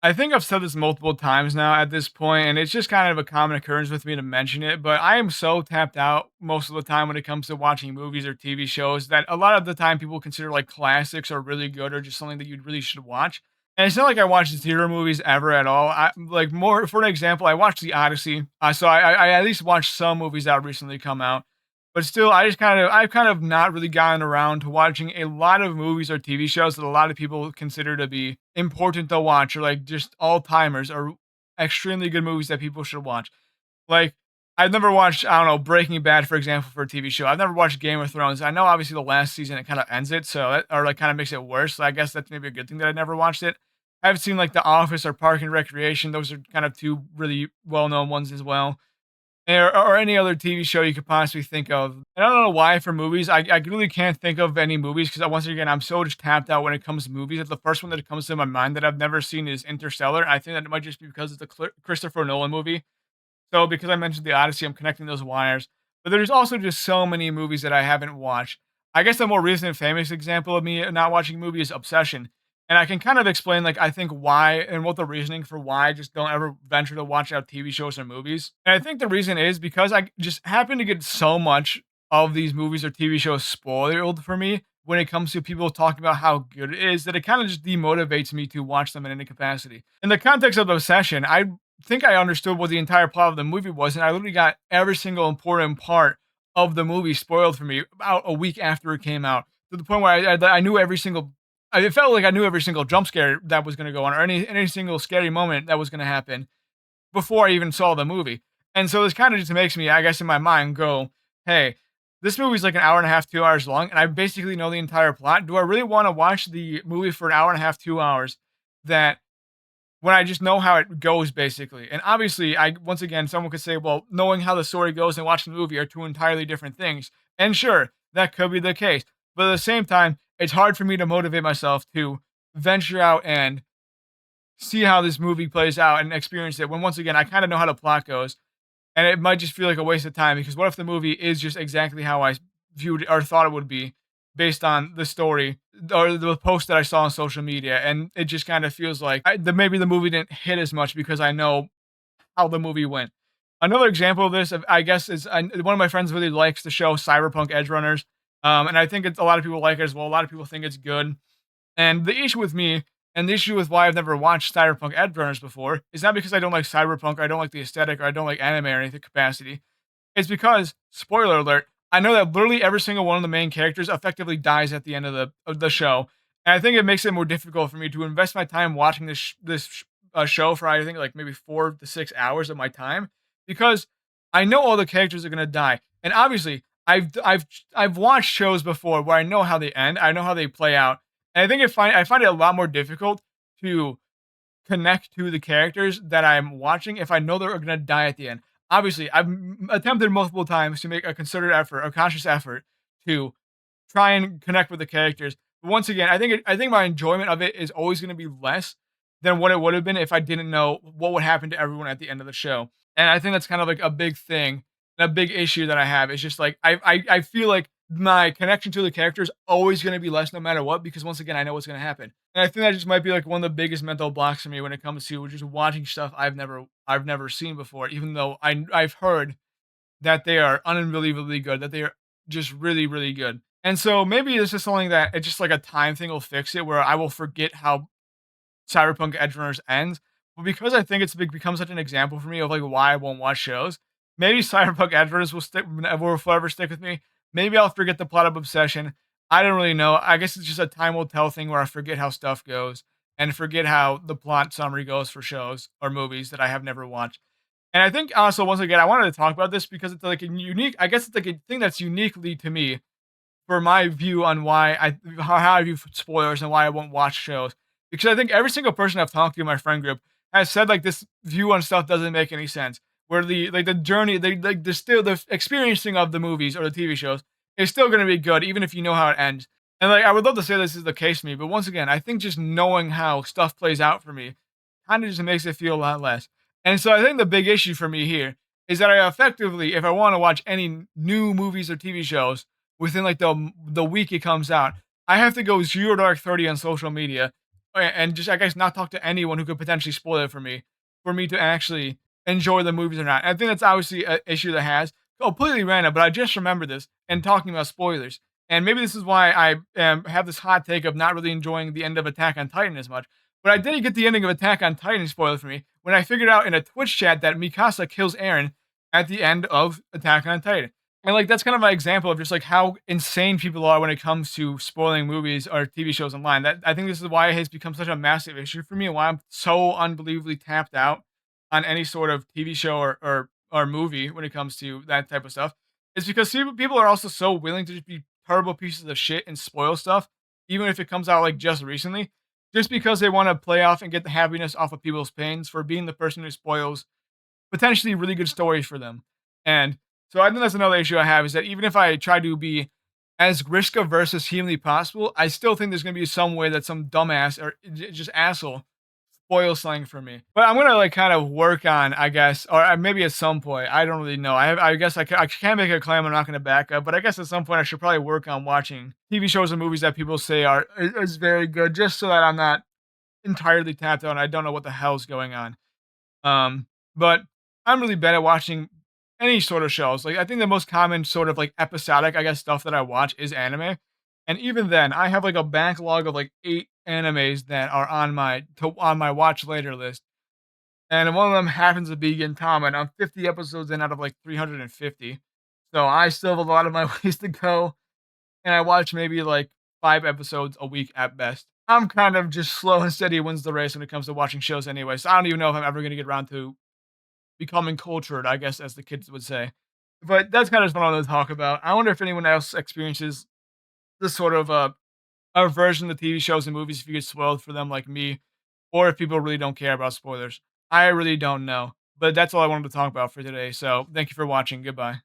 I think I've said this multiple times now at this point, and it's just kind of a common occurrence with me to mention it. But I am so tapped out most of the time when it comes to watching movies or TV shows that a lot of the time people consider like classics or really good or just something that you really should watch. And it's not like I watch zero movies ever at all. I like more for an example, I watched The Odyssey. So I at least watched some movies that recently come out. But still, I've kind of not really gotten around to watching a lot of movies or TV shows that a lot of people consider to be important to watch or like just all timers or extremely good movies that people should watch. Like I've never watched, I don't know, Breaking Bad, for example, for a TV show. I've never watched Game of Thrones. I know obviously the last season it kind of ends it, so or like kind of makes it worse. So I guess that's maybe a good thing that I never watched it. I've seen like The Office or Park and Recreation. Those are kind of two really well known ones as well, or any other TV show you could possibly think of. And I don't know why for movies, I really can't think of any movies because once again, I'm so just tapped out when it comes to movies that the first one that comes to my mind that I've never seen is Interstellar. I think that it might just be because it's a Christopher Nolan movie. So because I mentioned The Odyssey, I'm connecting those wires. But there's also just so many movies that I haven't watched. I guess the more recent and famous example of me not watching a movie is Obsession. And I can kind of explain, like, I think why and what the reasoning for why I just don't ever venture to watch out TV shows or movies. And I think the reason is because I just happen to get so much of these movies or TV shows spoiled for me when it comes to people talking about how good it is that it kind of just demotivates me to watch them in any capacity. In the context of Obsession, I think I understood what the entire plot of the movie was, and I literally got every single important part of the movie spoiled for me about a week after it came out, to the point where I knew every single. It felt like I knew every single jump scare that was going to go on, or any single scary moment that was going to happen before I even saw the movie. And so this kind of just makes me, I guess, in my mind, go, "Hey, this movie's like an hour and a half, 2 hours long, and I basically know the entire plot. Do I really want to watch the movie for an hour and a half, 2 hours that when I just know how it goes, basically?" And obviously, I once again, someone could say, well, knowing how the story goes and watching the movie are two entirely different things. And sure, that could be the case. But at the same time, it's hard for me to motivate myself to venture out and see how this movie plays out and experience it when once again I kind of know how the plot goes. And it might just feel like a waste of time because what if the movie is just exactly how I viewed or thought it would be based on the story or the post that I saw on social media, and it just kind of feels like maybe the movie didn't hit as much because I know how the movie went. Another example of this, I guess, is one of my friends really likes the show Cyberpunk Edge Runners, and I think a lot of people like it as well. A lot of people think it's good, and the issue with me, and the issue with why I've never watched Cyberpunk Edge Runners before, is not because I don't like Cyberpunk, or I don't like the aesthetic, or I don't like anime or anything capacity. It's because, spoiler alert, I know that literally every single one of the main characters effectively dies at the end of the show, and I think it makes it more difficult for me to invest my time watching this show for I think like maybe 4 to 6 hours of my time because I know all the characters are gonna die, and obviously I've watched shows before where I know how they end, I know how they play out, and I find it a lot more difficult to connect to the characters that I'm watching if I know they're gonna die at the end. Obviously, I've attempted multiple times to make a concerted effort, a conscious effort to try and connect with the characters. But once again, I think my enjoyment of it is always gonna be less than what it would have been if I didn't know what would happen to everyone at the end of the show. And I think that's kind of like a big thing, a big issue that I have. It's just like I feel like my connection to the character is always going to be less no matter what because once again I know what's going to happen. And I think that just might be like one of the biggest mental blocks for me when it comes to just watching stuff I've never seen before, even though I've heard that they are unbelievably good, that they are just really, really good. And so maybe this is something that it's just like a time thing will fix it where I will forget how Cyberpunk Edge Runners ends. But because I think become such an example for me of like why I won't watch shows, maybe Cyberpunk Edge Runners will forever stick with me. Maybe I'll forget the plot of Obsession. I don't really know. I guess it's just a time will tell thing where I forget how stuff goes and forget how the plot summary goes for shows or movies that I have never watched. And I think also once again I wanted to talk about this because it's like a unique. I guess it's like a thing that's uniquely to me for my view on how I view spoilers and why I won't watch shows. Because I think every single person I've talked to in my friend group has said like this view on stuff doesn't make any sense. Where the journey, the experiencing of the movies or the TV shows is still gonna be good, even if you know how it ends. And like I would love to say this is the case for me, but once again, I think just knowing how stuff plays out for me kind of just makes it feel a lot less. And so I think the big issue for me here is that I effectively, if I want to watch any new movies or TV shows within like the week it comes out, I have to go 0 dark 30 on social media and just, I guess, not talk to anyone who could potentially spoil it for me to actually enjoy the movies or not. I think that's obviously an issue that has completely random, but I just remembered this and talking about spoilers. And maybe this is why I have this hot take of not really enjoying the end of Attack on Titan as much. But I didn't get the ending of Attack on Titan spoiled for me when I figured out in a Twitch chat that Mikasa kills Eren at the end of Attack on Titan. And like that's kind of my example of just like how insane people are when it comes to spoiling movies or TV shows online. That I think this is why it has become such a massive issue for me and why I'm so unbelievably tapped out on any sort of TV show or movie when it comes to that type of stuff. It's because people are also so willing to just be terrible pieces of shit and spoil stuff, even if it comes out like just recently, just because they want to play off and get the happiness off of people's pains for being the person who spoils potentially really good stories for them. And so I think that's another issue I have is that even if I try to be as risk averse as humanly possible, I still think there's going to be some way that some dumbass or just asshole spoils slang for me. But I'm gonna like kind of work on, I guess, or maybe at some point. I don't really know. I guess I can't make a claim I'm not gonna back up, but I guess at some point I should probably work on watching TV shows and movies that people say is very good, just so that I'm not entirely tapped out and I don't know what the hell's going on. But I'm really bad at watching any sort of shows. Like I think the most common sort of like episodic, I guess, stuff that I watch is anime. And even then, I have like a backlog of like 8 animes that are on my watch later list. And one of them happens to be Gintama, and I'm 50 episodes in out of like 350. So I still have a lot of my ways to go. And I watch maybe like 5 episodes a week at best. I'm kind of just slow and steady wins the race when it comes to watching shows anyway. So I don't even know if I'm ever going to get around to becoming cultured, I guess, as the kids would say. But that's kind of what I want to talk about. I wonder if anyone else experiences this sort of aversion to TV shows and movies if you get spoiled for them like me, or if people really don't care about spoilers. I really don't know. But that's all I wanted to talk about for today. So thank you for watching. Goodbye.